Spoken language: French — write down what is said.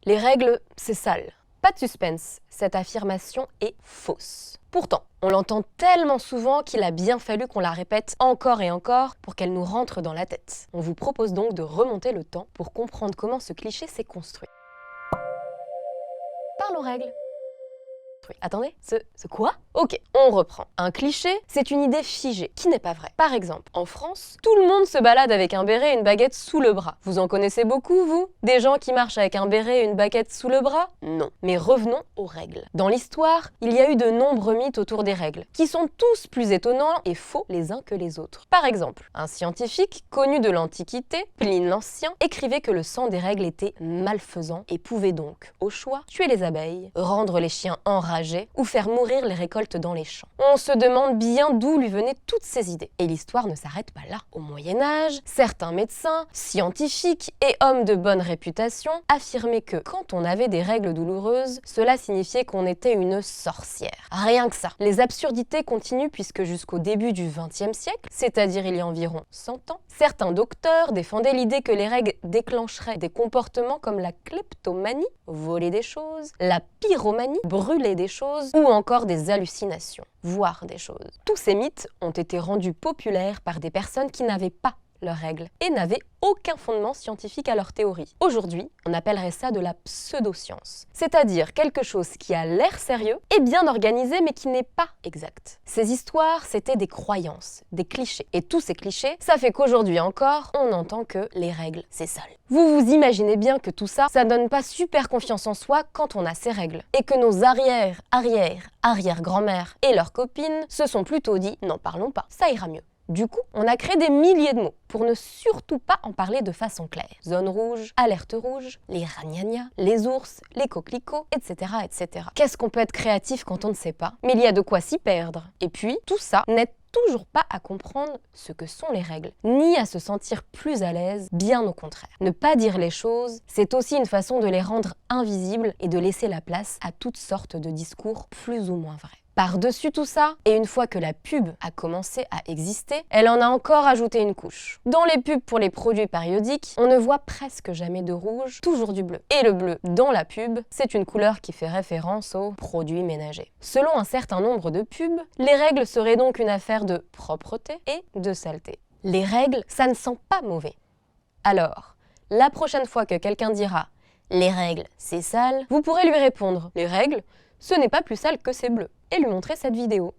Les règles, c'est sale. Pas de suspense, cette affirmation est fausse. Pourtant, on l'entend tellement souvent qu'il a bien fallu qu'on la répète encore et encore pour qu'elle nous rentre dans la tête. On vous propose donc de remonter le temps pour comprendre comment ce cliché s'est construit. Parlons règles. Oui, attendez, ce quoi? Ok, on reprend. Un cliché, c'est une idée figée, qui n'est pas vraie. Par exemple, en France, tout le monde se balade avec un béret et une baguette sous le bras. Vous en connaissez beaucoup, vous? Des gens qui marchent avec un béret et une baguette sous le bras? Non. Mais revenons aux règles. Dans l'histoire, il y a eu de nombreux mythes autour des règles, qui sont tous plus étonnants et faux les uns que les autres. Par exemple, un scientifique connu de l'Antiquité, Pline l'Ancien, écrivait que le sang des règles était malfaisant et pouvait donc, au choix, tuer les abeilles, rendre les chiens enragés ou faire mourir les récoltes dans les champs. On se demande bien d'où lui venaient toutes ces idées. Et l'histoire ne s'arrête pas là. Au Moyen-Âge, certains médecins, scientifiques et hommes de bonne réputation affirmaient que quand on avait des règles douloureuses, cela signifiait qu'on était une sorcière. Rien que ça. Les absurdités continuent puisque jusqu'au début du XXe siècle, c'est-à-dire il y a environ 100 ans, certains docteurs défendaient l'idée que les règles déclencheraient des comportements comme la kleptomanie, voler des choses, la pyromanie, brûler des choses, ou encore des hallucinations, voir des choses. Tous ces mythes ont été rendus populaires par des personnes qui n'avaient pas leurs règles et n'avaient aucun fondement scientifique à leur théorie. Aujourd'hui, on appellerait ça de la pseudoscience, c'est-à-dire quelque chose qui a l'air sérieux et bien organisé mais qui n'est pas exact. Ces histoires, c'était des croyances, des clichés. Et tous ces clichés, ça fait qu'aujourd'hui encore, on entend que les règles, c'est sale. Vous vous imaginez bien que tout ça, ça donne pas super confiance en soi quand on a ces règles. Et que nos arrière-grand-mères et leurs copines se sont plutôt dit « n'en parlons pas, ça ira mieux ». Du coup, on a créé des milliers de mots pour ne surtout pas en parler de façon claire. Zone rouge, alerte rouge, les ragnagnas, les ours, les coquelicots, etc. etc. Qu'est-ce qu'on peut être créatif quand on ne sait pas? Mais il y a de quoi s'y perdre. Et puis, tout ça n'aide toujours pas à comprendre ce que sont les règles, ni à se sentir plus à l'aise, bien au contraire. Ne pas dire les choses, c'est aussi une façon de les rendre invisibles et de laisser la place à toutes sortes de discours plus ou moins vrais. Par-dessus tout ça, et une fois que la pub a commencé à exister, elle en a encore ajouté une couche. Dans les pubs pour les produits périodiques, on ne voit presque jamais de rouge, toujours du bleu. Et le bleu dans la pub, c'est une couleur qui fait référence aux produits ménagers. Selon un certain nombre de pubs, les règles seraient donc une affaire de propreté et de saleté. Les règles, ça ne sent pas mauvais. Alors, la prochaine fois que quelqu'un dira « les règles, c'est sale », vous pourrez lui répondre « les règles, ce n'est pas plus sale que c'est bleu » et lui montrer cette vidéo.